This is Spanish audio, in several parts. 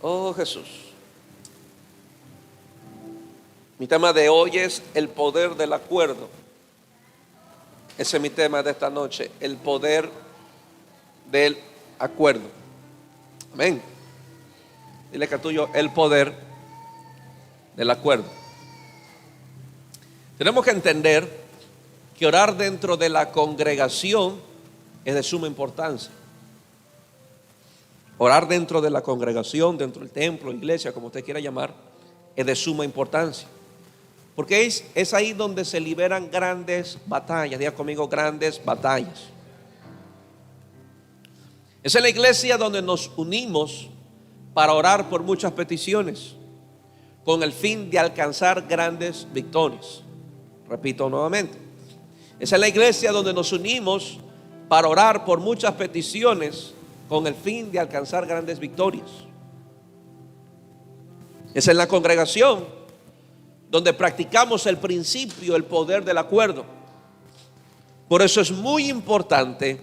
Oh Jesús. Mi tema de hoy es el poder del acuerdo. Ese es mi tema de esta noche, el poder del acuerdo. Amén. Dile que tuyo, el poder del acuerdo. Tenemos que entender que orar dentro de la congregación es de suma importancia. Orar dentro de la congregación, dentro del templo, iglesia, como usted quiera llamar, es de suma importancia. Porque es ahí donde se liberan grandes batallas. Diga conmigo, grandes batallas. Es en la iglesia donde nos unimos para orar por muchas peticiones, con el fin de alcanzar grandes victorias. Repito nuevamente. Es en la iglesia donde nos unimos para orar por muchas peticiones, con el fin de alcanzar grandes victorias. Es en la congregación donde practicamos el principio, el poder del acuerdo. Por eso es muy importante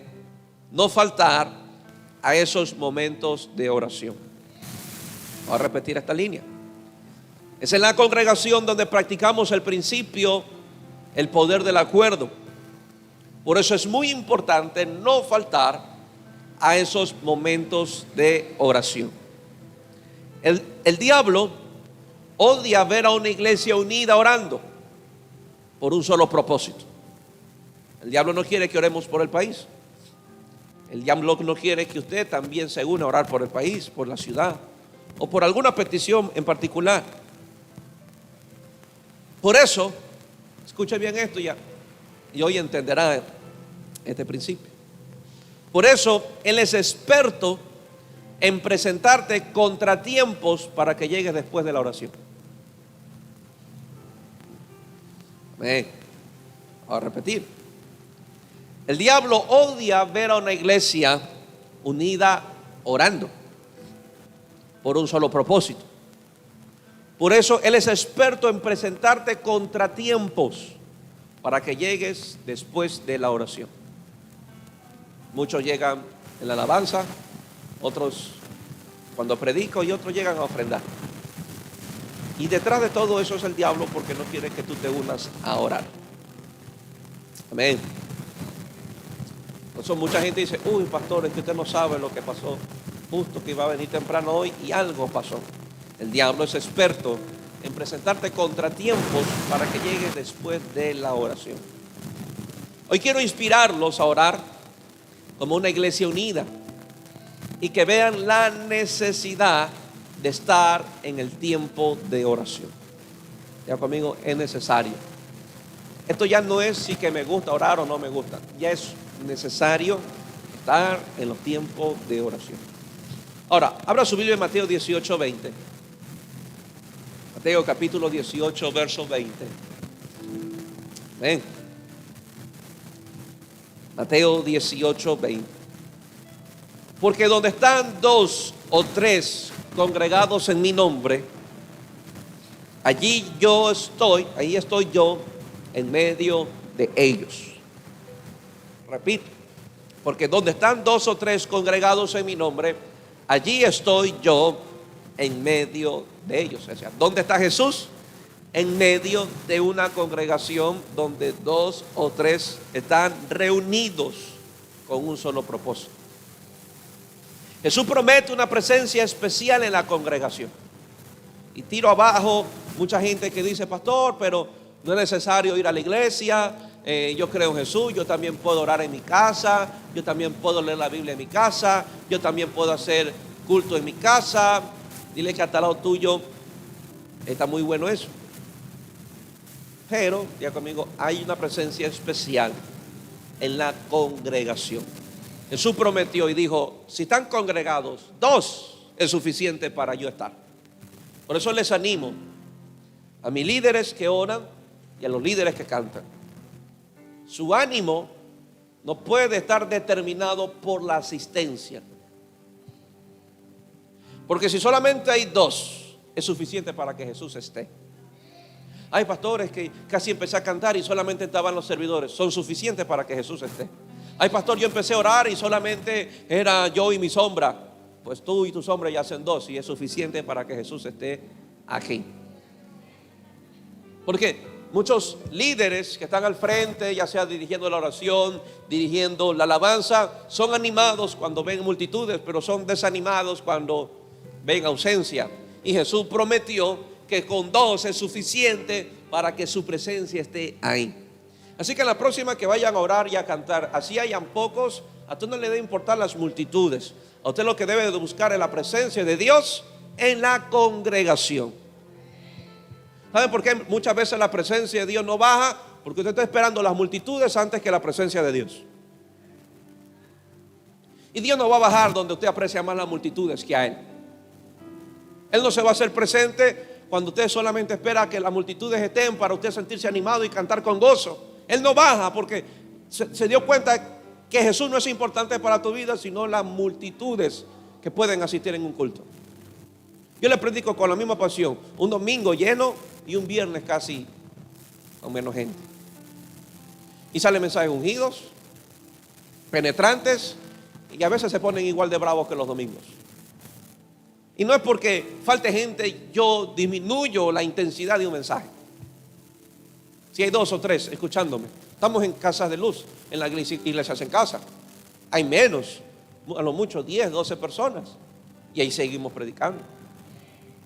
no faltar a esos momentos de oración. Voy a repetir esta línea. Es en la congregación donde practicamos el principio, el poder del acuerdo. Por eso es muy importante no faltar a esos momentos de oración. El diablo odia ver a una iglesia unida orando por un solo propósito. El diablo no quiere que oremos por el país. El diablo no quiere que usted también se una a orar por el país, por la ciudad o por alguna petición en particular. Por eso, escuche bien esto ya, y hoy entenderá este principio. Por eso Él es experto en presentarte contratiempos para que llegues después de la oración. Amén. Voy a repetir. El diablo odia ver a una iglesia unida orando por un solo propósito. Por eso Él es experto en presentarte contratiempos para que llegues después de la oración. Muchos llegan en la alabanza, otros cuando predico y otros llegan a ofrendar. Y detrás de todo eso es el diablo, porque no quiere que tú te unas a orar. Amén. Por eso mucha gente dice, uy pastor, es que usted no sabe lo que pasó. Justo que iba a venir temprano hoy y algo pasó. El diablo es experto en presentarte contratiempos para que llegues después de la oración. Hoy quiero inspirarlos a orar como una iglesia unida y que vean la necesidad de estar en el tiempo de oración. Ya conmigo, es necesario. Esto ya no es si que me gusta orar o no me gusta. Ya es necesario estar en los tiempos de oración. Ahora, abra su Biblia en Mateo 18, 20. Mateo capítulo 18, verso 20. Ven. Mateo 18, 20. Porque donde están dos o tres congregados en mi nombre, allí ahí estoy yo en medio de ellos. Repito, porque donde están dos o tres congregados en mi nombre, allí estoy yo en medio de ellos. O sea, ¿dónde está Jesús? En medio de una congregación donde dos o tres están reunidos con un solo propósito. Jesús promete una presencia especial en la congregación. Y tiro abajo mucha gente que dice, pastor, pero no es necesario ir a la iglesia, yo creo en Jesús, yo también puedo orar en mi casa, yo también puedo leer la Biblia en mi casa, yo también puedo hacer culto en mi casa. Dile que hasta al lado tuyo está muy bueno eso. Pero, ya conmigo, hay una presencia especial en la congregación. Jesús prometió y dijo, si están congregados, dos es suficiente para yo estar. Por eso les animo a mis líderes que oran y a los líderes que cantan. Su ánimo no puede estar determinado por la asistencia. Porque si solamente hay dos, es suficiente para que Jesús esté. Hay pastores que casi empecé a cantar y solamente estaban los servidores. Son suficientes para que Jesús esté. Ay, pastor, yo empecé a orar y solamente era yo y mi sombra. pues tú y tus hombres ya hacen dos y es suficiente para que Jesús esté aquí. Porque muchos líderes que están al frente, ya sea dirigiendo la oración, dirigiendo la alabanza, son animados cuando ven multitudes, pero son desanimados cuando ven ausencia. Y Jesús prometió que con dos es suficiente para que su presencia esté ahí. Así que en la próxima que vayan a orar y a cantar, así hayan pocos, a usted no le debe importar las multitudes. A usted lo que debe de buscar es la presencia de Dios en la congregación. ¿Saben por qué muchas veces la presencia de Dios no baja? Porque usted está esperando las multitudes antes que la presencia de Dios. Y Dios no va a bajar donde usted aprecia más las multitudes que a Él. Él no se va a hacer presente cuando usted solamente espera que las multitudes estén para usted sentirse animado y cantar con gozo. Él no baja porque se dio cuenta que Jesús no es importante para tu vida, sino las multitudes que pueden asistir en un culto. Yo le predico con la misma pasión, un domingo lleno y un viernes casi con menos gente. Y salen mensajes ungidos, penetrantes, y a veces se ponen igual de bravos que los domingos. Y no es porque falte gente, yo disminuyo la intensidad de un mensaje. Si hay dos o tres escuchándome, estamos en casas de luz, en la iglesias en casa. Hay menos, a lo mucho 10, 12 personas. Y ahí seguimos predicando.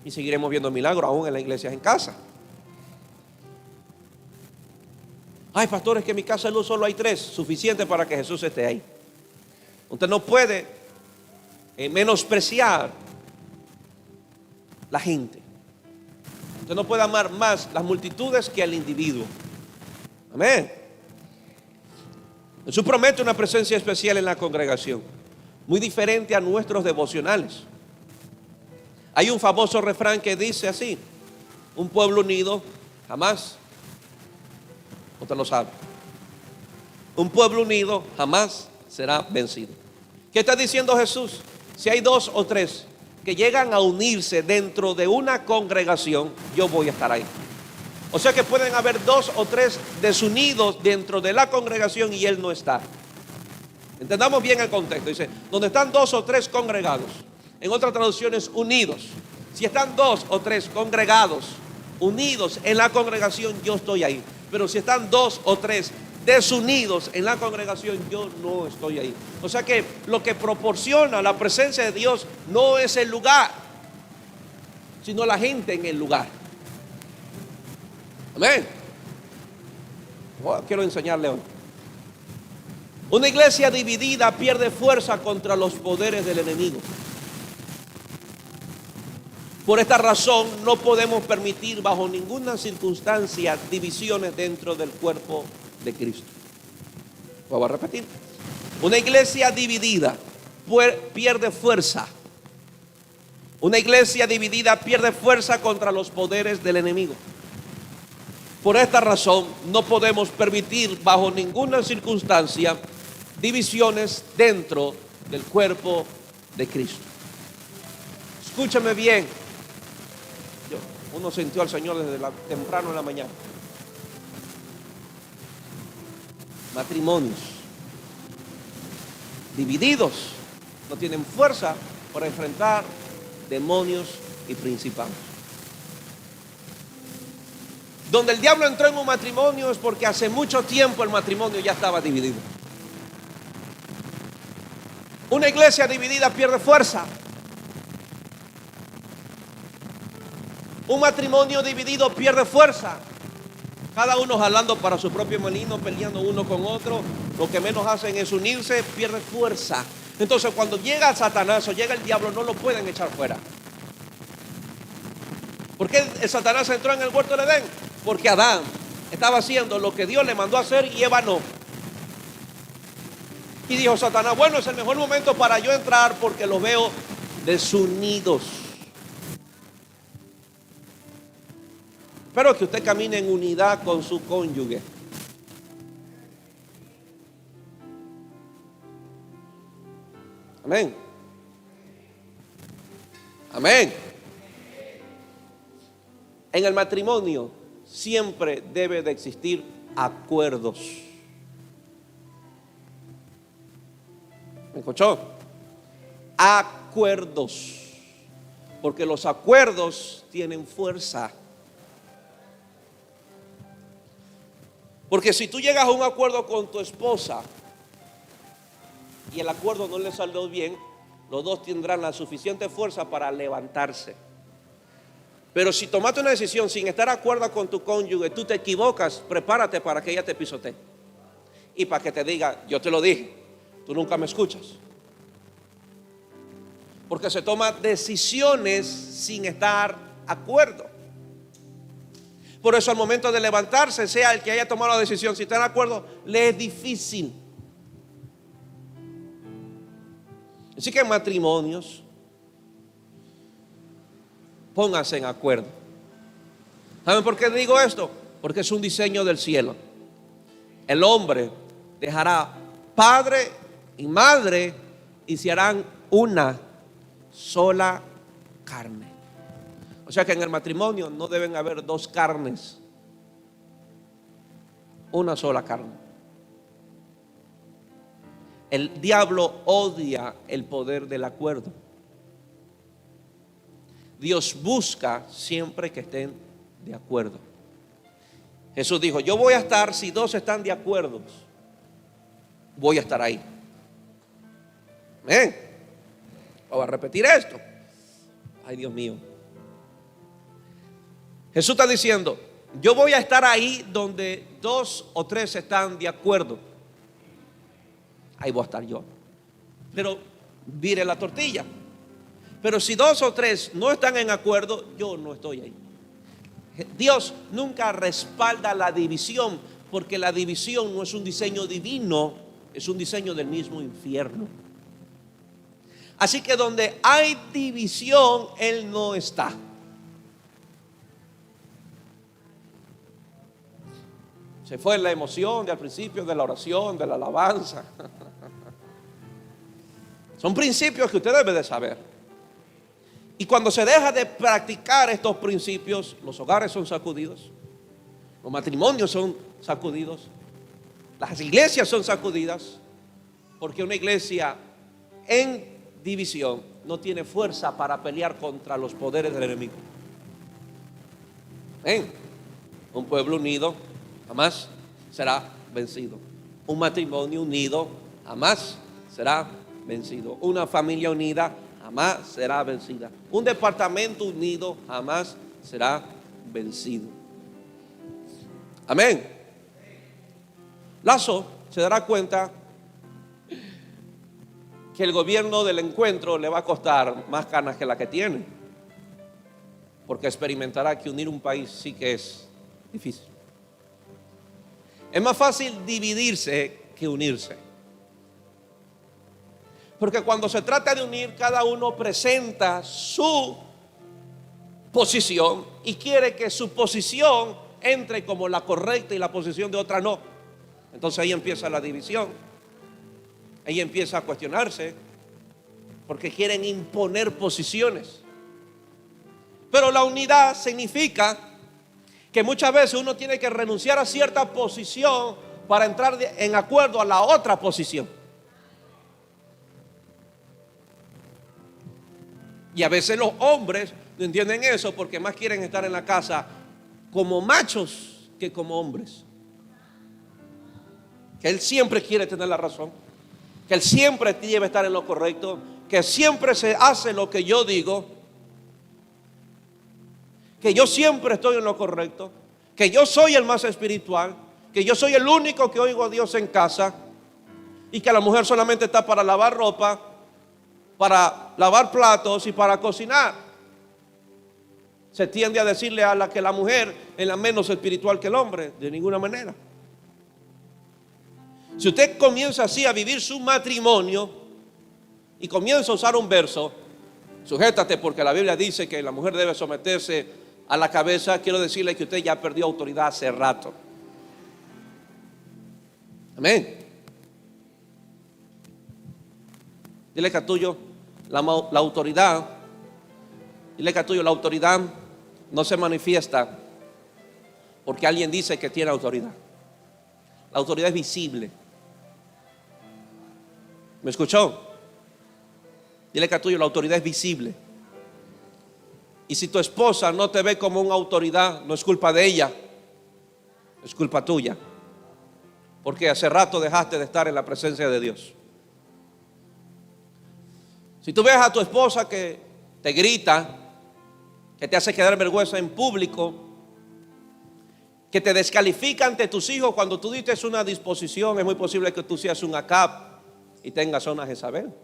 Y seguiremos viendo milagros aún en las iglesias en casa. Ay, pastor, es que en mi casa de luz solo hay 3, suficiente para que Jesús esté ahí. Usted no puede menospreciar la gente. Usted no puede amar más las multitudes que al individuo. Amén. Jesús promete una presencia especial en la congregación, muy diferente a nuestros devocionales. Hay un famoso refrán que dice así: un pueblo unido jamás, usted lo sabe, un pueblo unido jamás será vencido. ¿Qué está diciendo Jesús? Si hay 2 o 3 que llegan a unirse dentro de una congregación, yo voy a estar ahí. O sea que pueden haber 2 o 3 desunidos dentro de la congregación y Él no está. Entendamos bien el contexto. Dice, donde están 2 o 3 congregados. En otras traducciones, unidos. Si están 2 o 3 congregados, unidos en la congregación, yo estoy ahí. Pero si están 2 o 3 desunidos en la congregación, yo no estoy ahí. O sea que lo que proporciona la presencia de Dios no es el lugar, sino la gente en el lugar. Amén. Quiero enseñarle hoy. Una iglesia dividida pierde fuerza contra los poderes del enemigo. Por esta razón no podemos permitir bajo ninguna circunstancia divisiones dentro del cuerpo de Cristo. Voy a repetir. Una iglesia dividida pierde fuerza. Una iglesia dividida pierde fuerza contra los poderes del enemigo. Por esta razón no podemos permitir bajo ninguna circunstancia divisiones dentro del cuerpo de Cristo. Escúchame bien. Uno sintió al Señor desde temprano en la mañana. Matrimonios divididos no tienen fuerza para enfrentar demonios y principados. Donde el diablo entró en un matrimonio es porque hace mucho tiempo el matrimonio ya estaba dividido. Una iglesia dividida pierde fuerza. Un matrimonio dividido pierde fuerza. Cada uno jalando para su propio molino, peleando uno con otro. Lo que menos hacen es unirse, pierde fuerza. Entonces cuando llega Satanás o llega el diablo, no lo pueden echar fuera. ¿Por qué el Satanás entró en el huerto del Edén? Porque Adán estaba haciendo lo que Dios le mandó a hacer y Eva no. Y dijo Satanás, bueno, es el mejor momento para yo entrar porque los veo desunidos. Espero que usted camine en unidad con su cónyuge. Amén. Amén. En el matrimonio siempre debe de existir acuerdos. ¿Me escuchó? Acuerdos. acuerdos, porque los acuerdos tienen fuerza. Porque si tú llegas a un acuerdo con tu esposa y el acuerdo no le salió bien, los dos tendrán la suficiente fuerza para levantarse. Pero si tomaste una decisión sin estar de acuerdo con tu cónyuge, tú te equivocas, prepárate para que ella te pisotee. Y para que te diga, yo te lo dije, tú nunca me escuchas. Porque se toman decisiones sin estar de acuerdo. Por eso al momento de levantarse, sea el que haya tomado la decisión, si está de acuerdo, le es difícil. Así que en matrimonios, pónganse en acuerdo. ¿Saben por qué digo esto? Porque es un diseño del cielo. El hombre dejará padre y madre y se harán una sola carne. O sea que en el matrimonio no deben haber dos carnes, una sola carne. El diablo odia el poder del acuerdo. Dios busca siempre que estén de acuerdo. Jesús dijo, yo voy a estar, si dos están de acuerdo, voy a estar ahí. Amén. Voy a repetir esto. Ay, Dios mío. Jesús está diciendo, yo voy a estar ahí donde dos o tres están de acuerdo. Ahí voy a estar yo. Pero vire la tortilla. Pero si dos o tres no están en acuerdo, yo no estoy ahí. Dios nunca respalda la división, porque la división no es un diseño divino, es un diseño del mismo infierno. Así que donde hay división, Él no está. Se fue la emoción de al principio de la oración, de la alabanza. Son principios que usted debe de saber. Y cuando se deja de practicar estos principios, los hogares son sacudidos, los matrimonios son sacudidos, las iglesias son sacudidas, porque una iglesia en división no tiene fuerza para pelear contra los poderes del enemigo. ¿Ven? Un pueblo unido jamás será vencido. Un matrimonio unido jamás será vencido. Una familia unida jamás será vencida. Un departamento unido jamás será vencido. Amén. Lazo se dará cuenta que el gobierno del encuentro le va a costar más canas que la que tiene, porque experimentará que unir un país sí que es difícil. Es más fácil dividirse que unirse, porque cuando se trata de unir, cada uno presenta su posición y quiere que su posición entre como la correcta y la posición de otra no. Entonces ahí empieza la división, ahí empieza a cuestionarse, porque quieren imponer posiciones. Pero la unidad significa que muchas veces uno tiene que renunciar a cierta posición para entrar en acuerdo a la otra posición. Y a veces los hombres no entienden eso, porque más quieren estar en la casa como machos que como hombres. Que él siempre quiere tener la razón, que él siempre debe estar en lo correcto, que siempre se hace lo que yo digo, que yo siempre estoy en lo correcto, que yo soy el más espiritual, que yo soy el único que oigo a Dios en casa, y que la mujer solamente está para lavar ropa, para lavar platos y para cocinar. Se tiende a decirle a la que la mujer es la menos espiritual que el hombre. De ninguna manera. Si usted comienza así a vivir su matrimonio y comienza a usar un verso, sujétate porque la Biblia dice que la mujer debe someterse a la cabeza, quiero decirle que usted ya perdió autoridad hace rato. Amén. Dile que a tuyo la autoridad, dile que a tuyo la autoridad no se manifiesta porque alguien dice que tiene autoridad. La autoridad es visible. ¿Me escuchó? Dile que a tuyo la autoridad es visible. Y si tu esposa no te ve como una autoridad, no es culpa de ella, es culpa tuya. Porque hace rato dejaste de estar en la presencia de Dios. Si tú ves a tu esposa que te grita, que te hace quedar vergüenza en público, que te descalifica ante tus hijos cuando tú diste una disposición, es muy posible que tú seas un Acab y tengas una Jezabel.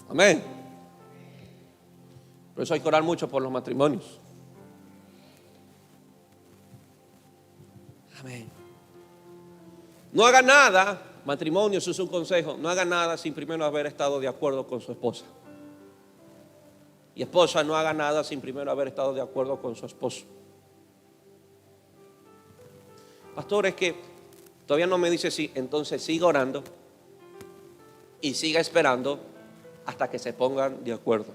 Amén. Por eso hay que orar mucho por los matrimonios. Amén. No haga nada, matrimonio, eso es un consejo. No haga nada sin primero haber estado de acuerdo con su esposa. Y esposa, no haga nada sin primero haber estado de acuerdo con su esposo. Pastor, es que todavía no me dice si, entonces siga orando y siga esperando hasta que se pongan de acuerdo.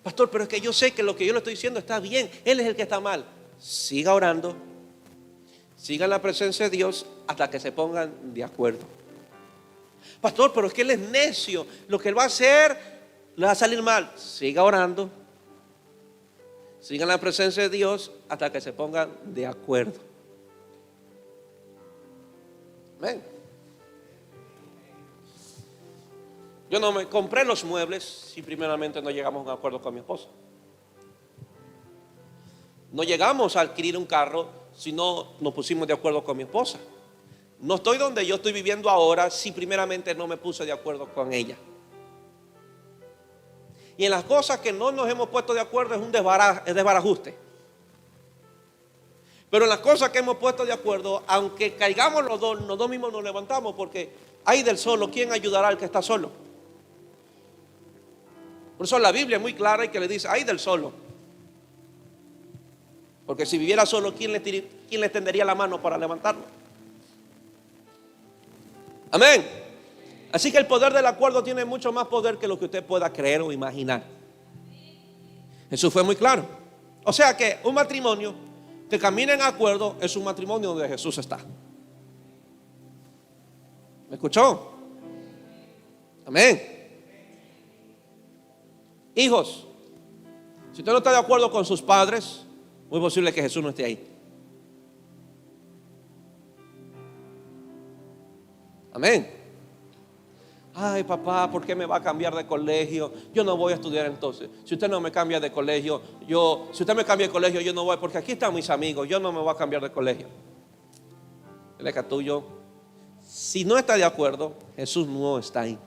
Pastor, pero es que yo sé que lo que yo le estoy diciendo está bien, él es el que está mal. Siga orando, siga en la presencia de Dios hasta que se pongan de acuerdo. Pastor, pero es que él es necio, lo que él va a hacer le va a salir mal. Siga orando, siga en la presencia de Dios hasta que se pongan de acuerdo. Amén. Yo no me compré los muebles si primeramente no llegamos a un acuerdo con mi esposa. No llegamos a adquirir un carro si no nos pusimos de acuerdo con mi esposa. No estoy donde yo estoy viviendo ahora si primeramente no me puse de acuerdo con ella. Y en las cosas que no nos hemos puesto de acuerdo es un desbarajuste. Pero en las cosas que hemos puesto de acuerdo, aunque caigamos los dos mismos nos levantamos, porque hay del solo, ¿quién ayudará al que está solo? Por eso la Biblia es muy clara y que le dice, ay del solo. Porque si viviera solo, ¿quién le tendería la mano para levantarlo? Amén. Así que el poder del acuerdo tiene mucho más poder que lo que usted pueda creer o imaginar. Jesús fue muy claro. O sea que un matrimonio que camina en acuerdo es un matrimonio donde Jesús está. ¿Me escuchó? Amén. Hijos, si usted no está de acuerdo con sus padres, muy posible que Jesús no esté ahí. Amén. Ay, papá, ¿por qué me va a cambiar de colegio? Yo no voy a estudiar entonces. Si usted no me cambia de colegio, si usted me cambia de colegio, yo no voy, porque aquí están mis amigos, yo no me voy a cambiar de colegio. El tuyo, si no está de acuerdo, Jesús no está ahí.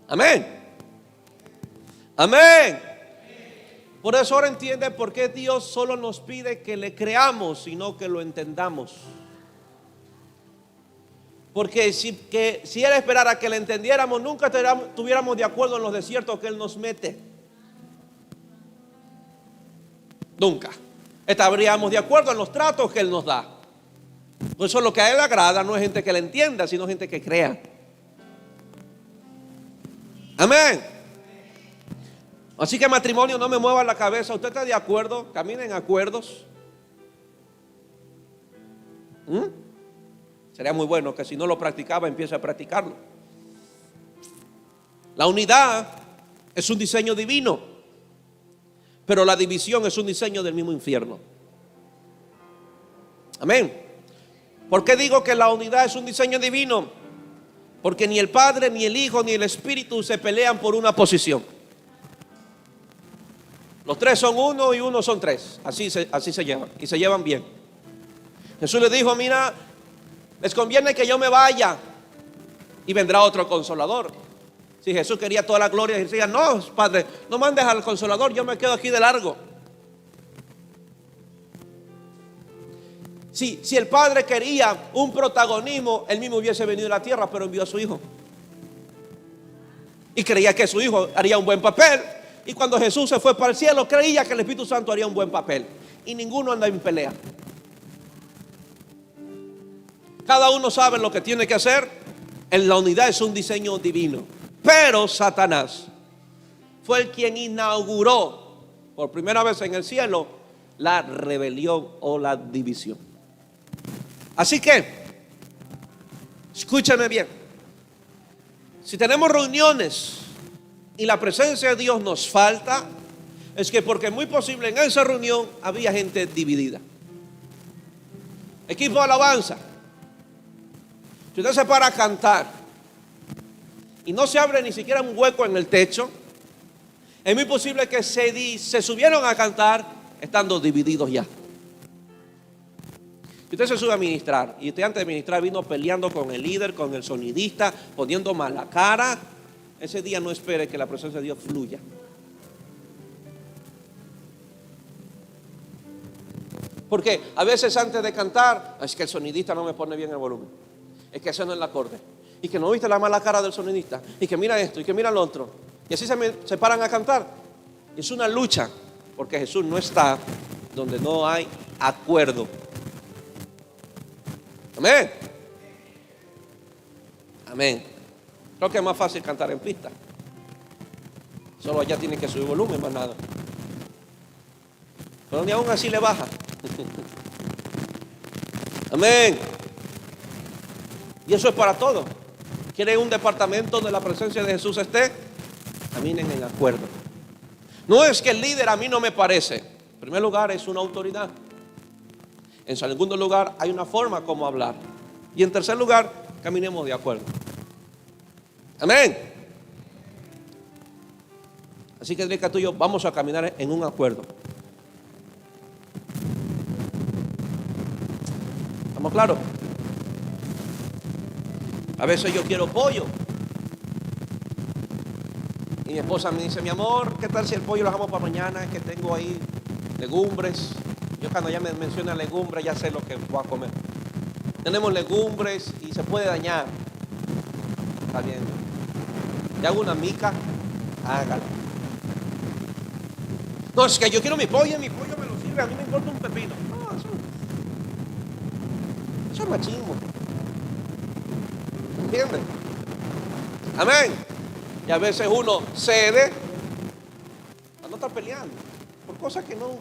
Amén. Amén. Por eso ahora entiende por qué Dios solo nos pide que le creamos y no que lo entendamos. Porque si Él esperara que le entendiéramos, nunca estuviéramos de acuerdo en los desiertos que Él nos mete. Nunca estaríamos de acuerdo en los tratos que Él nos da. Por eso lo que a Él le agrada no es gente que le entienda, sino gente que crea. Amén. Así que matrimonio, no me mueva la cabeza. ¿Usted está de acuerdo? Camina en acuerdos. Sería muy bueno que si no lo practicaba empiece a practicarlo. La unidad es un diseño divino, pero la división es un diseño del mismo infierno. Amén. ¿Por qué digo que la unidad es un diseño divino? Porque ni el Padre, ni el Hijo, ni el Espíritu se pelean por una posición. Los tres son uno y uno son tres. Así se llevan y se llevan bien. Jesús le dijo, mira, les conviene que yo me vaya y vendrá otro consolador. Si Jesús quería toda la gloria, decía, no, Padre, no mandes al consolador, yo me quedo aquí de largo. Si el Padre quería un protagonismo, Él mismo hubiese venido a la tierra, pero envió a su Hijo. Y creía que su Hijo haría un buen papel. Y cuando Jesús se fue para el cielo, creía que el Espíritu Santo haría un buen papel. Y ninguno anda en pelea. Cada uno sabe lo que tiene que hacer. En la unidad es un diseño divino. Pero Satanás fue el quien inauguró por primera vez en el cielo la rebelión o la división. Así que Escúchame bien. Si tenemos reuniones y la presencia de Dios nos falta, es que porque es muy posible en esa reunión había gente dividida. Equipo de alabanza. Si usted se para a cantar y no se abre ni siquiera un hueco en el techo, es muy posible que se subieron a cantar estando divididos ya. Si usted se sube a ministrar y usted antes de ministrar vino peleando con el líder, con el sonidista, poniendo mala cara, ese día no espere que la presencia de Dios fluya. Porque a veces antes de cantar, es que el sonidista no me pone bien el volumen, es que ese no es el acorde, y que no viste la mala cara del sonidista, y que mira esto, y que mira lo otro, y así se paran a cantar. Es una lucha, porque Jesús no está donde no hay acuerdo. Amén. Amén. Creo que es más fácil cantar en pista. Solo allá tienen que subir volumen, más nada. Pero ni aún así le baja. Amén. Y eso es para todo. ¿Quieren un departamento donde la presencia de Jesús esté? Caminen en acuerdo. No es que el líder a mí no me parece. En primer lugar, es una autoridad. En segundo lugar, hay una forma como hablar. Y en tercer lugar, caminemos de acuerdo. Amén. Así que tú y yo vamos a caminar en un acuerdo. ¿Estamos claros? A veces yo quiero pollo y mi esposa me dice: mi amor, ¿qué tal si el pollo lo dejamos para mañana? Que tengo ahí legumbres. Yo cuando ella me menciona legumbres ya sé lo que voy a comer. Tenemos legumbres y se puede dañar. Está bien. ¿Le hago una mica? Hágalo. No, es que yo quiero mi pollo me lo sirve, a mí me importa un pepino. No, eso es machismo. ¿Entiendes? Amén. Y a veces uno cede a no estar peleando por cosas que no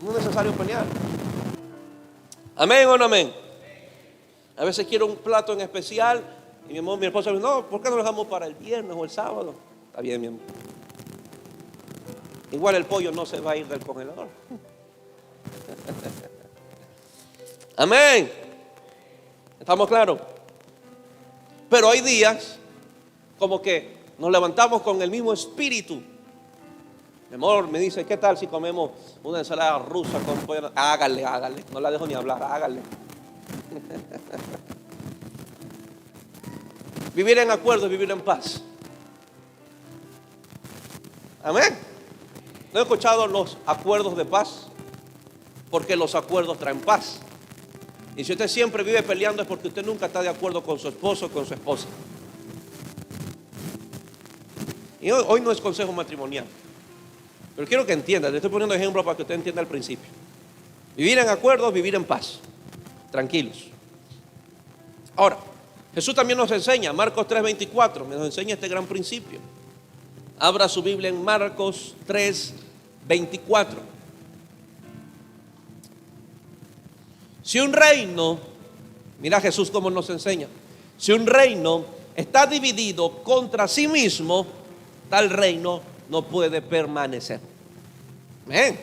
es necesario pelear. Amén o no amén. A veces quiero un plato en especial y mi esposa me dice: no, ¿por qué no lo dejamos para el viernes o el sábado? Está bien, mi amor. Igual el pollo no se va a ir del congelador. Amén. ¿Estamos claros? Pero hay días como que nos levantamos con el mismo espíritu. Mi amor me dice: ¿qué tal si comemos una ensalada rusa con pollo? Hágale. No la dejo ni hablar, hágale. Vivir en acuerdo, vivir en paz. Amén. ¿No he escuchado los acuerdos de paz? Porque los acuerdos traen paz. Y si usted siempre vive peleando es porque usted nunca está de acuerdo con su esposo o con su esposa. Y hoy no es consejo matrimonial, pero quiero que entienda. Le estoy poniendo ejemplo para que usted entienda el principio. Vivir en acuerdo, vivir en paz. Tranquilos. Ahora, Jesús también nos enseña, Marcos 3:24, nos enseña este gran principio. Abra su Biblia en Marcos 3:24. Si un reino, mira Jesús cómo nos enseña, si un reino está dividido contra sí mismo, tal reino no puede permanecer. ¿Ven?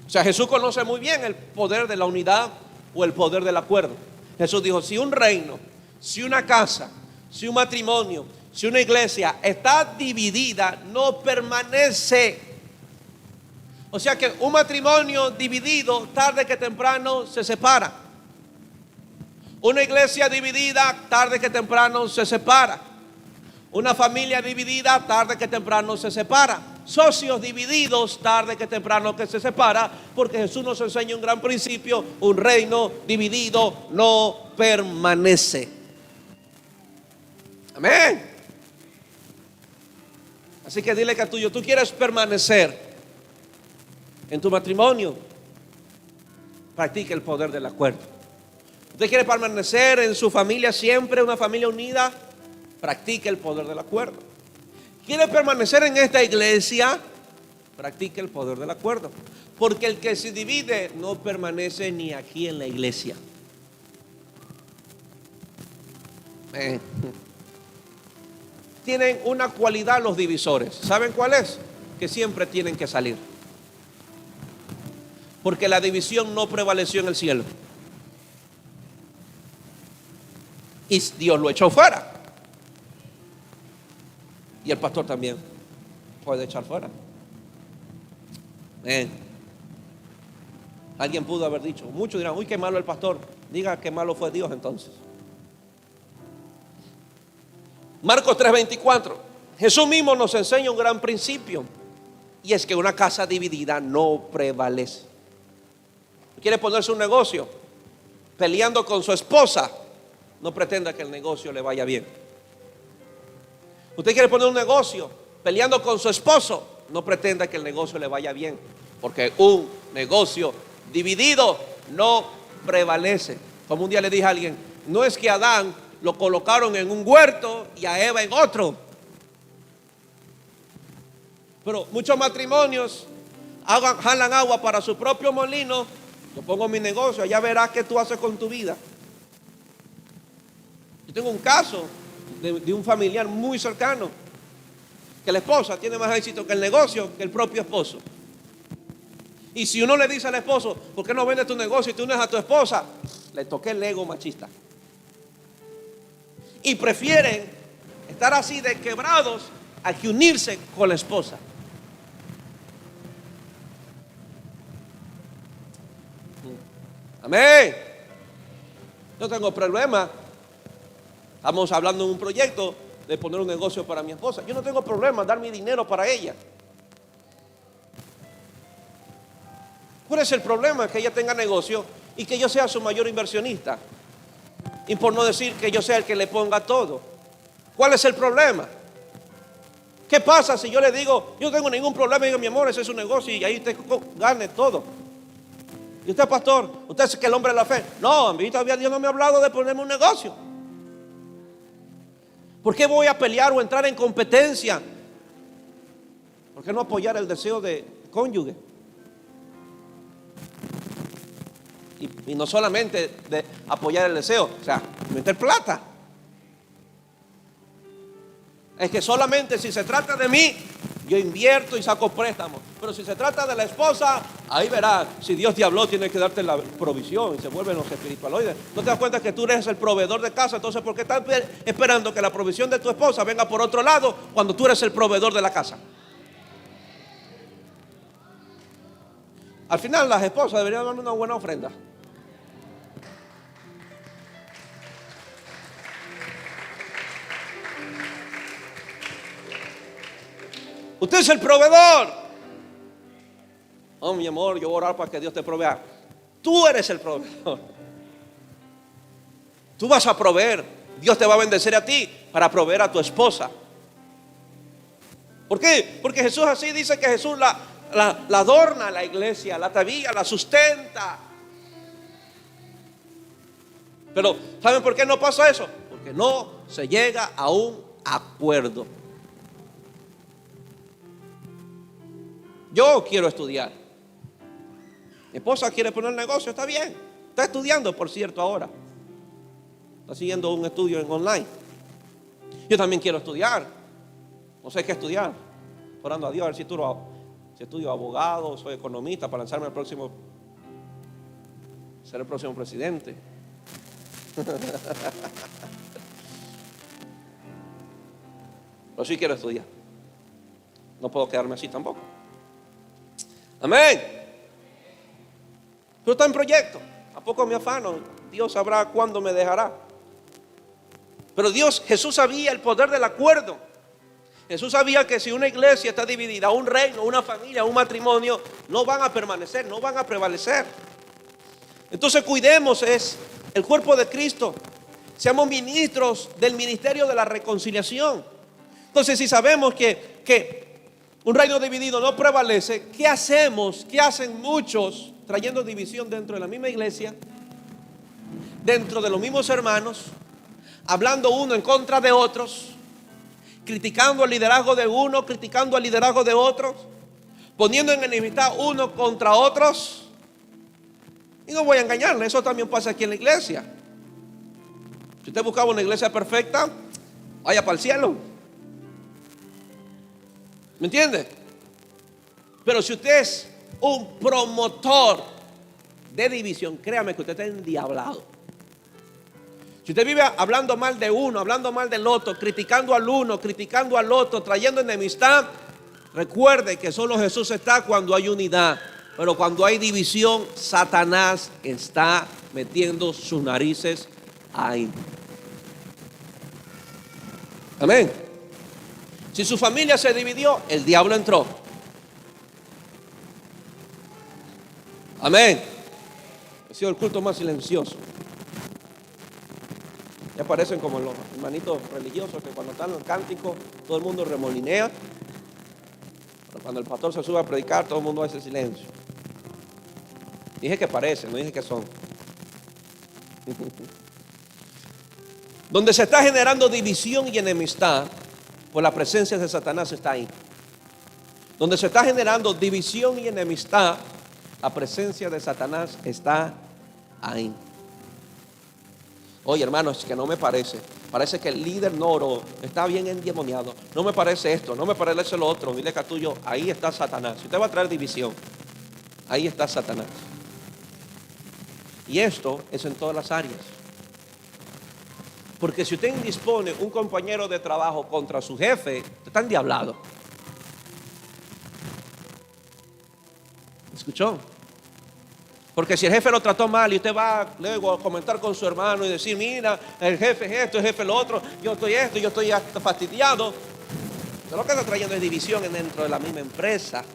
O sea, Jesús conoce muy bien el poder de la unidad o el poder del acuerdo. Jesús dijo: si un reino, si una casa, si un matrimonio, si una iglesia está dividida, no permanece. O sea que un matrimonio dividido, tarde que temprano se separa. Una iglesia dividida, tarde que temprano se separa. Una familia dividida, tarde que temprano se separa. Socios divididos, tarde que temprano que se separa. Porque Jesús nos enseña un gran principio: un reino dividido no permanece. Amén. Así que dile que tuyo, tú quieres permanecer en tu matrimonio, practique el poder del acuerdo. Usted quiere permanecer en su familia siempre, una familia unida, practique el poder del acuerdo. Quiere permanecer en esta iglesia, practique el poder del acuerdo. Porque el que se divide no permanece ni aquí en la iglesia. Eh, Tienen una cualidad los divisores. ¿Saben cuál es? Que siempre tienen que salir. Porque la división no prevaleció en el cielo. Y Dios lo echó fuera. Y el pastor también puede echar fuera. Alguien pudo haber dicho, muchos dirán, uy, qué malo el pastor. Diga qué malo fue Dios entonces. Marcos 3:24. Jesús mismo nos enseña un gran principio. Y es que una casa dividida no prevalece. Quiere ponerse un negocio peleando con su esposa, no pretenda que el negocio le vaya bien. Usted quiere poner un negocio peleando con su esposo, no pretenda que el negocio le vaya bien, porque un negocio dividido no prevalece. Como un día le dije a alguien, no es que a Adán lo colocaron en un huerto y a Eva en otro. Pero muchos matrimonios jalan agua para su propio molino. Yo pongo mi negocio, allá verás qué tú haces con tu vida. Yo tengo un caso de un familiar muy cercano, que la esposa tiene más éxito que el negocio que el propio esposo. Y si uno le dice al esposo, ¿por qué no vendes tu negocio y tú unes a tu esposa? Le toqué el ego machista. Y prefieren estar así de quebrados a que unirse con la esposa. Amén. No tengo problema. Estamos hablando de un proyecto de poner un negocio para mi esposa. Yo no tengo problema en dar mi dinero para ella. ¿Cuál es el problema? Que ella tenga negocio y que yo sea su mayor inversionista. Y por no decir que yo sea el que le ponga todo. ¿Cuál es el problema? ¿Qué pasa si yo le digo, yo no tengo ningún problema? Y digo, mi amor, ese es un negocio y ahí usted gane todo. Y usted, pastor, usted es que el hombre de la fe. No, a mí todavía Dios no me ha hablado de ponerme un negocio. ¿Por qué voy a pelear o entrar en competencia? ¿Por qué no apoyar el deseo de cónyuge? Y no solamente de apoyar el deseo, o sea, meter plata. Es que solamente si se trata de mí, yo invierto y saco préstamos. Pero si se trata de la esposa, ahí verás, si Dios te habló, tiene que darte la provisión. Y se vuelven los espiritualoides. ¿No te das cuenta que tú eres el proveedor de casa? Entonces, ¿por qué estás esperando que la provisión de tu esposa venga por otro lado cuando tú eres el proveedor de la casa? Al final, las esposas deberían darme una buena ofrenda. Usted es el proveedor. Oh, mi amor, yo voy a orar para que Dios te provea. Tú eres el proveedor. Tú vas a proveer. Dios te va a bendecir a ti para proveer a tu esposa. ¿Por qué? Porque Jesús así dice que Jesús la adorna la iglesia, la atavía, la sustenta. Pero ¿saben por qué no pasa eso? Porque no se llega a un acuerdo. Yo quiero estudiar. Mi esposa quiere poner negocio, está bien. Está estudiando, por cierto, ahora. Está siguiendo un estudio en online. Yo también quiero estudiar. No sé qué estudiar. Orando a Dios a ver si estudio abogado, soy economista para lanzarme al próximo, ser el próximo presidente. Pero sí quiero estudiar. No puedo quedarme así tampoco. Amén. Pero está en proyecto. ¿A poco me afano? Dios sabrá cuándo me dejará. Pero Jesús sabía el poder del acuerdo. Jesús sabía que si una iglesia está dividida, un reino, una familia, un matrimonio, no van a permanecer, no van a prevalecer. Entonces cuidemos el cuerpo de Cristo. Seamos ministros del ministerio de la reconciliación. Entonces si sabemos que un reino dividido no prevalece, ¿qué hacemos? ¿Qué hacen muchos trayendo división dentro de la misma iglesia? Dentro de los mismos hermanos, hablando uno en contra de otros, criticando el liderazgo de uno, criticando el liderazgo de otros, poniendo en enemistad uno contra otros. Y no voy a engañarle, eso también pasa aquí en la iglesia. Si usted buscaba una iglesia perfecta, vaya para el cielo. ¿Me entiende? Pero si usted es un promotor de división, créame que usted está endiablado. Si usted vive hablando mal de uno, hablando mal del otro, criticando al uno, criticando al otro, trayendo enemistad, recuerde que solo Jesús está cuando hay unidad. Pero cuando hay división, Satanás está metiendo sus narices ahí. Amén. Si su familia se dividió, el diablo entró. Amén. Ha sido el culto más silencioso. Ya parecen como los hermanitos religiosos que cuando están en el cántico todo el mundo remolinea. Pero cuando el pastor se sube a predicar, todo el mundo hace silencio. Dije que parecen, no dije que son. Donde se está generando división y enemistad, pues la presencia de Satanás está ahí. Donde se está generando división y enemistad, la presencia de Satanás está ahí. Oye, hermanos, que no me parece. Parece que el líder Noro está bien endemoniado. No me parece esto, no me parece lo otro. Dile que tuyo, ahí está Satanás. Si usted va a traer división, ahí está Satanás. Y esto es en todas las áreas. Porque si usted indispone un compañero de trabajo contra su jefe, usted está endiablado. ¿Escuchó? Porque si el jefe lo trató mal y usted va luego a comentar con su hermano y decir, mira, el jefe es esto, el jefe es lo otro, yo estoy esto, yo estoy hasta fastidiado. Pero lo que está trayendo es división dentro de la misma empresa.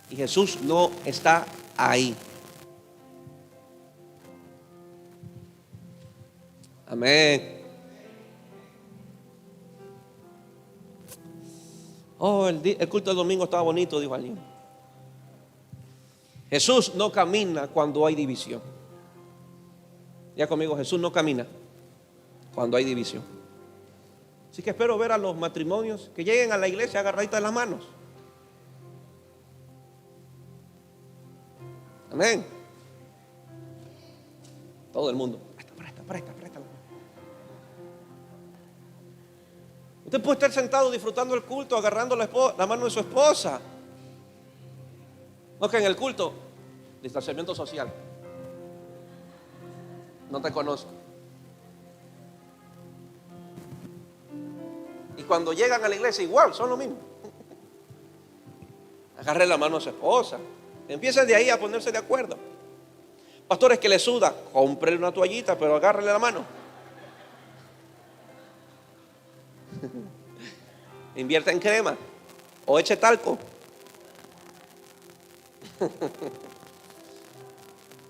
Y Jesús no está ahí. Amén. Oh, el culto del domingo estaba bonito, dijo alguien. Jesús no camina cuando hay división. Ya conmigo, Jesús no camina cuando hay división. Así que espero ver a los matrimonios que lleguen a la iglesia agarraditas de las manos. Amén. Todo el mundo. Presta. Usted puede estar sentado disfrutando el culto, agarrando la mano de su esposa. No, que en el culto, distanciamiento social. No te conozco. Y cuando llegan a la iglesia, igual, son lo mismo. Agarre la mano a su esposa. Empiecen de ahí a ponerse de acuerdo. Pastores que le suda, cómprele una toallita, pero agárrele la mano. Invierta en crema o eche talco.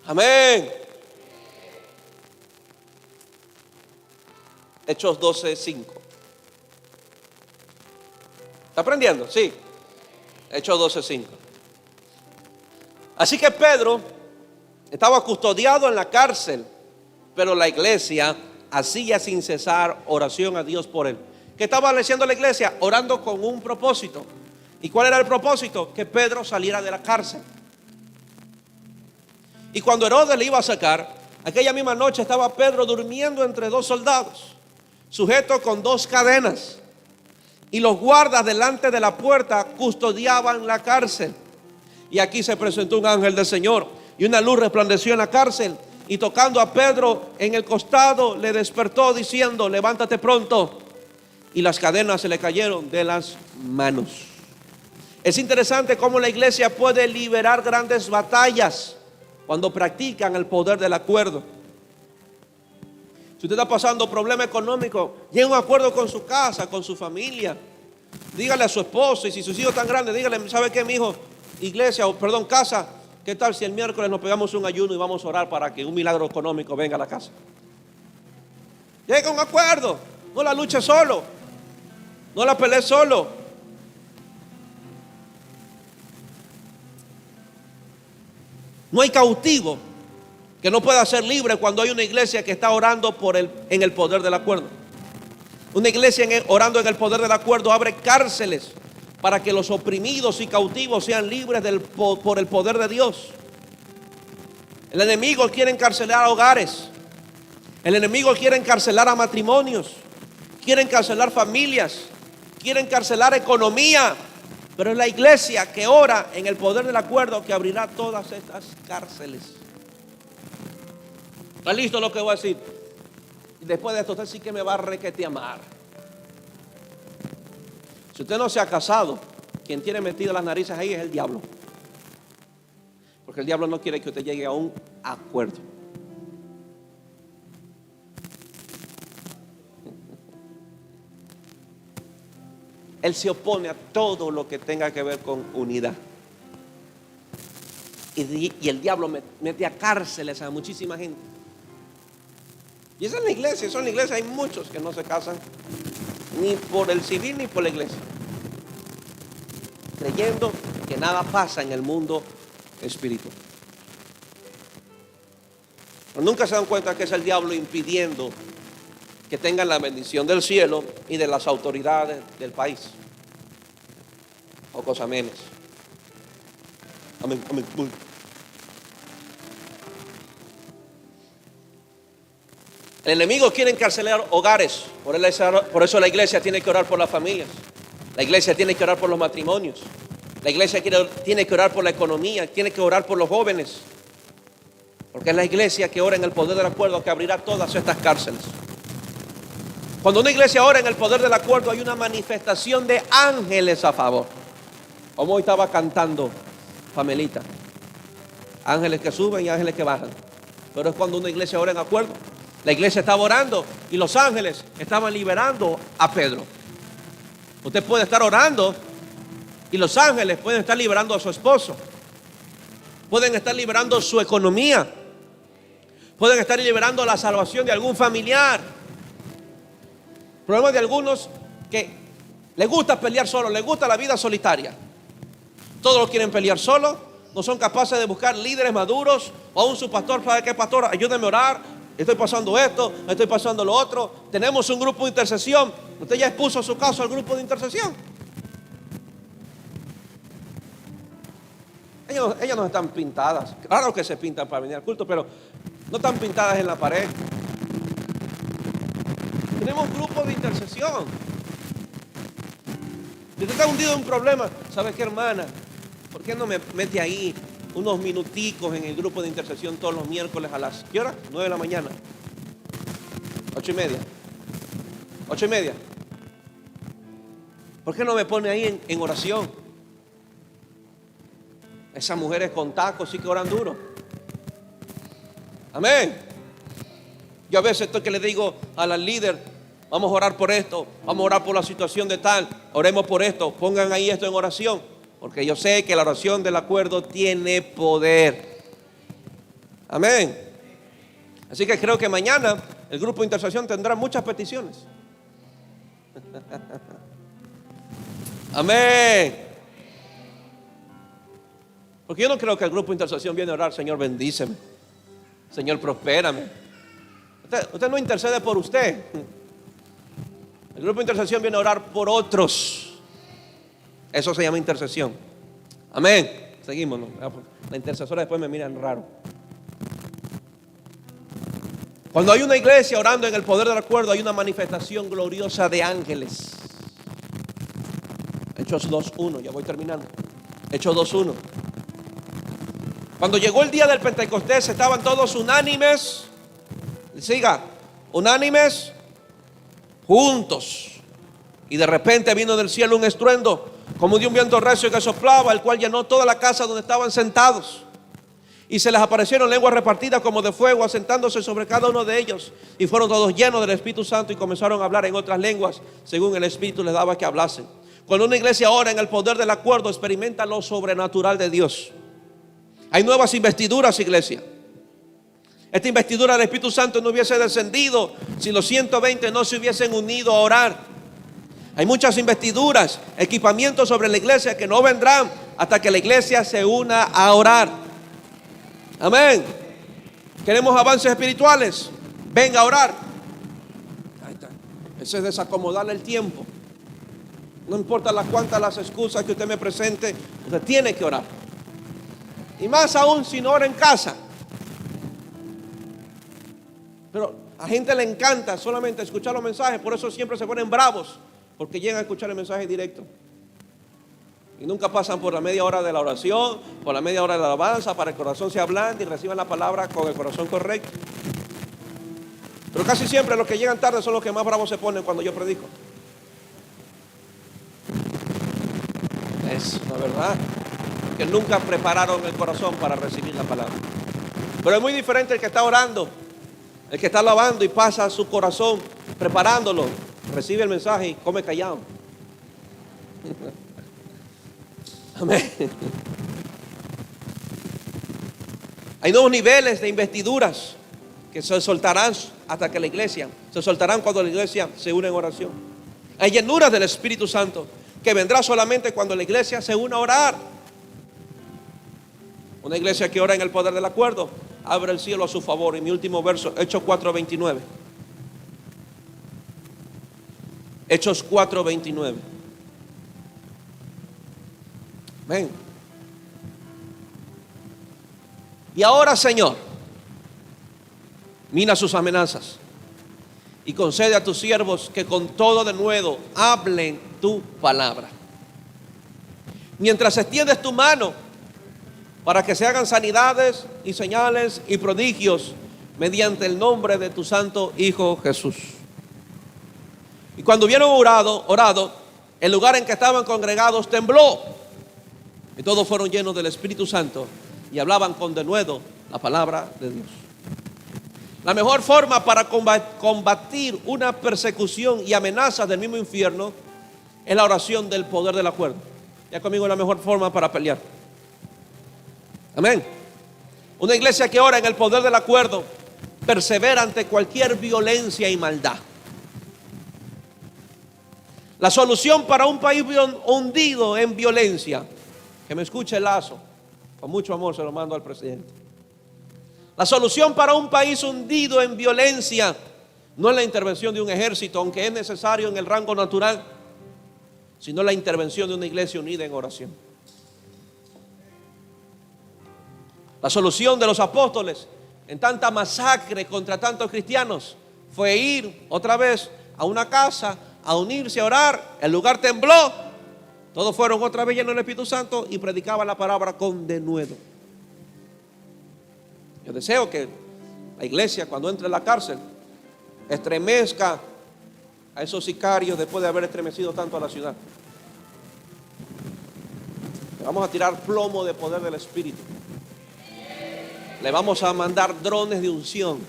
Amén. Hechos 12:5. ¿Está aprendiendo? Sí. Hechos 12:5. Así que Pedro estaba custodiado en la cárcel, pero la iglesia hacía sin cesar oración a Dios por él. ¿Qué estaba haciendo la iglesia? Orando con un propósito. ¿Y cuál era el propósito? Que Pedro saliera de la cárcel. Y cuando Herodes le iba a sacar, aquella misma noche estaba Pedro durmiendo entre dos soldados, sujeto con dos cadenas. Y los guardas delante de la puerta custodiaban la cárcel. Y aquí se presentó un ángel del Señor, y una luz resplandeció en la cárcel, y tocando a Pedro en el costado le despertó diciendo, levántate pronto. Y las cadenas se le cayeron de las manos. Es interesante cómo la iglesia puede liberar grandes batallas cuando practican el poder del acuerdo. Si usted está pasando problema económico, llegue a un acuerdo con su casa, con su familia. Dígale a su esposo, y si sus hijos están grandes, dígale, ¿sabe qué, mi hijo? Iglesia, o perdón, casa, ¿qué tal si el miércoles nos pegamos un ayuno y vamos a orar para que un milagro económico venga a la casa? Llegue a un acuerdo, no la luche solo. No la peleé solo. No hay cautivo que no pueda ser libre cuando hay una iglesia que está orando en el poder del acuerdo. Una iglesia orando en el poder del acuerdo abre cárceles para que los oprimidos y cautivos sean libres por el poder de Dios. El enemigo quiere encarcelar hogares. El enemigo quiere encarcelar a matrimonios, quiere encarcelar familias, quiere encarcelar economía. Pero es la iglesia que ora en el poder del acuerdo que abrirá todas estas cárceles. ¿Está listo lo que voy a decir? Y después de esto usted sí que me va a requeteamar. Si usted no se ha casado, quien tiene metido las narices ahí es el diablo. Porque el diablo no quiere que usted llegue a un acuerdo. Él se opone a todo lo que tenga que ver con unidad. Y el diablo mete a cárceles a muchísima gente. Y esa es la iglesia. Eso en la iglesia hay muchos que no se casan ni por el civil ni por la iglesia, creyendo que nada pasa en el mundo espiritual. Pero nunca se dan cuenta que es el diablo impidiendo que tengan la bendición del cielo y de las autoridades del país. Pocos amenes. Amén, amén. El enemigo quiere encarcelar hogares. Por eso la iglesia tiene que orar por las familias. La iglesia tiene que orar por los matrimonios. La iglesia tiene que orar por la economía. Tiene que orar por los jóvenes. Porque es la iglesia que ora en el poder del acuerdo que abrirá todas estas cárceles. Cuando una iglesia ora en el poder del acuerdo, hay una manifestación de ángeles a favor. Como hoy estaba cantando Pamelita. Ángeles que suben y ángeles que bajan. Pero es cuando una iglesia ora en acuerdo. La iglesia estaba orando y los ángeles estaban liberando a Pedro. Usted puede estar orando y los ángeles pueden estar liberando a su esposo. Pueden estar liberando su economía. Pueden estar liberando la salvación de algún familiar. El problema de algunos que les gusta pelear solo, les gusta la vida solitaria. Todos lo quieren pelear solo, no son capaces de buscar líderes maduros o aún su pastor. ¿Sabe qué, pastor? Ayúdeme a orar. Estoy pasando esto, estoy pasando lo otro. Tenemos un grupo de intercesión. Usted ya expuso su caso al grupo de intercesión. Ellas no están pintadas. Claro que se pintan para venir al culto, pero no están pintadas en la pared. Tenemos grupos de intercesión. Si usted está hundido en un problema, ¿sabe qué, hermana? ¿Por qué no me mete ahí unos minuticos en el grupo de intercesión todos los miércoles a las, ¿qué hora? 9 de la mañana. 8:30. 8:30. ¿Por qué no me pone ahí en oración? Esas mujeres con tacos sí que oran duro. Amén. Yo a veces estoy que le digo a la líder, vamos a orar por esto, vamos a orar por la situación de tal, oremos por esto, pongan ahí esto en oración. Porque yo sé que la oración del acuerdo tiene poder. Amén. Así que creo que mañana el grupo de intercesión tendrá muchas peticiones. Amén. Porque yo no creo que el grupo de intercesión viene a orar, Señor, bendíceme. Señor, prospérame. Usted no intercede por usted. El grupo de intercesión viene a orar por otros. Eso se llama intercesión. Amén. Seguimos, ¿no? La intercesora después me miran raro. Cuando hay una iglesia orando en el poder del acuerdo, hay una manifestación gloriosa de ángeles. Hechos 2:1, ya voy terminando. Hechos 2:1. Cuando llegó el día del Pentecostés, estaban todos unánimes. Siga, unánimes, juntos. Y de repente vino del cielo un estruendo, como de un viento recio que soplaba, el cual llenó toda la casa donde estaban sentados. Y se les aparecieron lenguas repartidas como de fuego, asentándose sobre cada uno de ellos. Y fueron todos llenos del Espíritu Santo y comenzaron a hablar en otras lenguas, según el Espíritu les daba que hablasen. Cuando una iglesia ora en el poder del acuerdo, experimenta lo sobrenatural de Dios. Hay nuevas investiduras, iglesia. Esta investidura del Espíritu Santo no hubiese descendido si los 120 no se hubiesen unido a orar. Hay muchas investiduras, equipamientos sobre la iglesia que no vendrán hasta que la iglesia se una a orar. Amén. ¿Queremos avances espirituales? Venga a orar. Ahí está. Eso es desacomodarle el tiempo. No importa cuántas las excusas que usted me presente, usted tiene que orar. Y más aún si no ora en casa. Pero A gente le encanta solamente escuchar los mensajes, por eso siempre se ponen bravos, porque llegan a escuchar el mensaje directo. Y nunca pasan por la media hora de la oración, por la media hora de la alabanza, para que el corazón se ablande y reciban la palabra con el corazón correcto. Pero casi siempre los que llegan tarde son los que más bravos se ponen cuando yo predico. Es la verdad, que nunca prepararon el corazón para recibir la palabra. Pero es muy diferente el que está orando, el que está alabando y pasa su corazón preparándolo, recibe el mensaje y come callado. Amén. Hay nuevos niveles de investiduras que se soltarán hasta que la iglesia, se soltarán cuando la iglesia se une en oración. Hay llenuras del Espíritu Santo que vendrá solamente cuando la iglesia se una a orar. Una iglesia que ora en el poder del acuerdo abre el cielo a su favor. Y mi último verso, Hechos 4:29. Hechos 4:29. Ven. Y ahora, Señor, mira sus amenazas y concede a tus siervos que con todo denuedo hablen tu palabra. Mientras extiendes tu mano para que se hagan sanidades y señales y prodigios mediante el nombre de tu santo Hijo Jesús. Y cuando hubieron orado, el lugar en que estaban congregados tembló, y todos fueron llenos del Espíritu Santo y hablaban con denuedo la palabra de Dios. La mejor forma para combatir una persecución y amenazas del mismo infierno es la oración del poder del acuerdo. Ya conmigo es la mejor forma para pelear. Amén. Una iglesia que ora en el poder del acuerdo persevera ante cualquier violencia y maldad. La solución para un país hundido en violencia, que me escuche Lazo, con mucho amor se lo mando al presidente. La solución para un país hundido en violencia no es la intervención de un ejército, aunque es necesario en el rango natural, sino la intervención de una iglesia unida en oración. La solución de los apóstoles en tanta masacre contra tantos cristianos fue ir otra vez a una casa a unirse a orar. El lugar tembló, todos fueron otra vez llenos del Espíritu Santo y predicaban la palabra con denuedo. Yo deseo que la iglesia, cuando entre en la cárcel, estremezca a esos sicarios después de haber estremecido tanto a la ciudad. Le vamos a tirar plomo de poder del Espíritu. Le vamos a mandar drones de unción.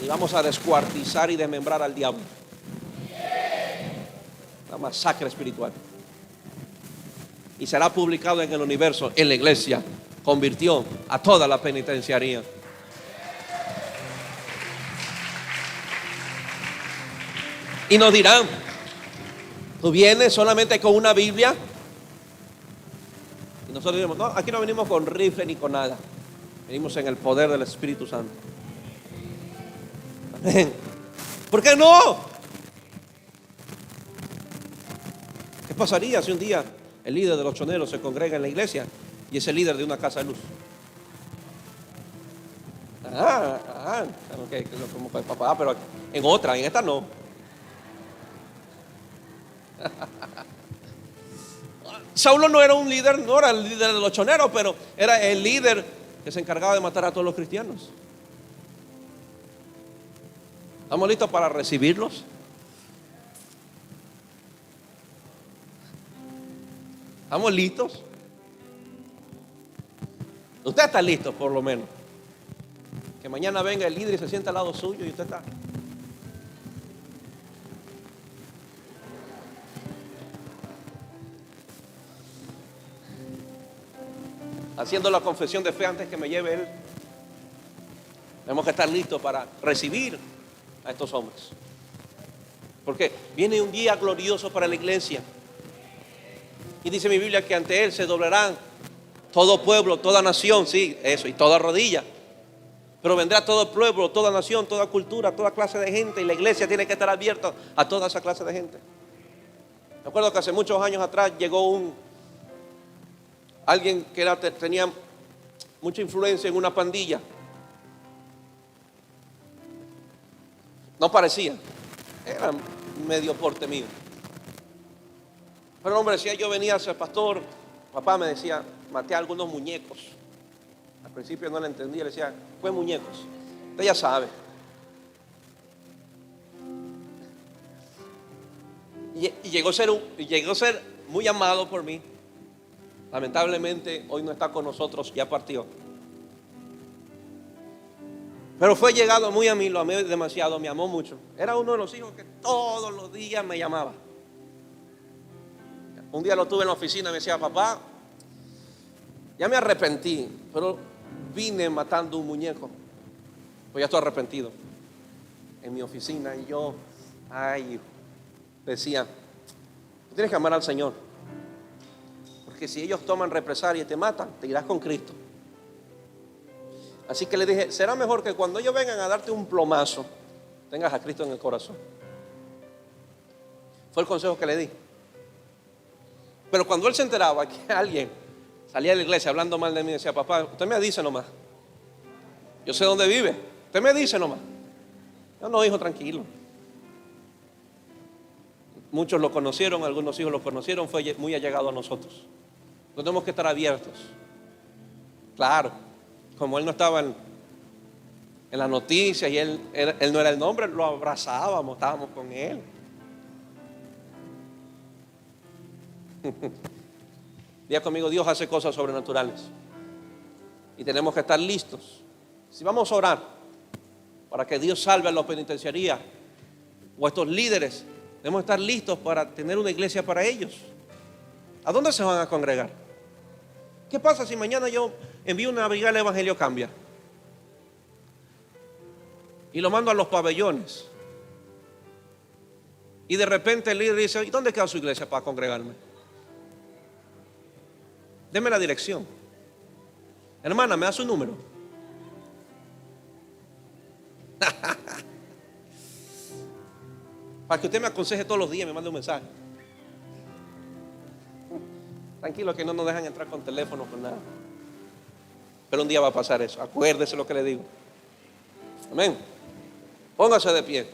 Y vamos a descuartizar y desmembrar al diablo. La masacre espiritual. Y será publicado en el universo, en la iglesia. Convirtió a toda la penitenciaría. Y nos dirán: ¿tú vienes solamente con una Biblia? Y nosotros diremos: no, aquí no venimos con rifle ni con nada. Venimos en el poder del Espíritu Santo. Amén. ¿Por qué no? ¿Qué pasaría si un día el líder de los choneros se congrega en la iglesia y es el líder de una casa de luz? Okay, como que papá, pero en otra, en esta no. Saulo no era un líder, no era el líder de los choneros, pero era el líder que se encargaba de matar a todos los cristianos. ¿Estamos listos para recibirlos? ¿Estamos listos? Usted está listo, por lo menos. Que mañana venga el líder y se sienta al lado suyo y usted está. Haciendo la confesión de fe antes que me lleve él. Tenemos que estar listos para recibir a estos hombres. Porque viene un día glorioso para la iglesia. Y dice mi Biblia que ante él se doblarán todo pueblo, toda nación, sí, eso, y toda rodilla. Pero vendrá todo pueblo, toda nación, toda cultura, toda clase de gente. Y la iglesia tiene que estar abierta a toda esa clase de gente. Me acuerdo que hace muchos años atrás llegó alguien que tenía mucha influencia en una pandilla. No parecía, era medio porte mío. Pero el hombre decía, yo venía a ser pastor. Papá me decía, maté a algunos muñecos. Al principio no le entendía, le decía, fue muñecos. Usted ya sabe. Y llegó a ser muy amado por mí. Lamentablemente hoy no está con nosotros, ya partió. Pero fue llegado muy a mí, lo amé demasiado, me amó mucho. Era uno de los hijos que todos los días me llamaba. Un día lo tuve en la oficina y me decía, papá, ya me arrepentí, pero vine matando un muñeco. Pues ya estoy arrepentido. En mi oficina y yo, decía, tú tienes que amar al Señor. Porque si ellos toman represalia y te matan, te irás con Cristo. Así que le dije, será mejor que cuando ellos vengan a darte un plomazo, tengas a Cristo en el corazón. Fue el consejo que le di. Pero cuando él se enteraba que alguien salía de la iglesia hablando mal de mí, decía, papá, usted me dice nomás. Yo sé dónde vive. Usted me dice nomás. Yo no, hijo, tranquilo. Muchos lo conocieron, algunos hijos lo conocieron, fue muy allegado a nosotros. No tenemos que estar abiertos. Claro, como él no estaba en las noticias y él no era el nombre, lo abrazábamos, estábamos con él. Diga conmigo, Dios hace cosas sobrenaturales y tenemos que estar listos. Si vamos a orar para que Dios salve a la penitenciaría o a estos líderes, debemos estar listos para tener una iglesia para ellos. ¿A dónde se van a congregar? ¿Qué pasa si mañana yo envío una brigada del Evangelio Cambia y lo mando a los pabellones y de repente el líder dice, ¿y dónde queda su iglesia para congregarme? Deme la dirección. Hermana, me da su número. Para que usted me aconseje todos los días, me mande un mensaje. Tranquilo que no nos dejan entrar con teléfono, con nada. Pero un día va a pasar eso. Acuérdese lo que le digo. Amén. Póngase de pie.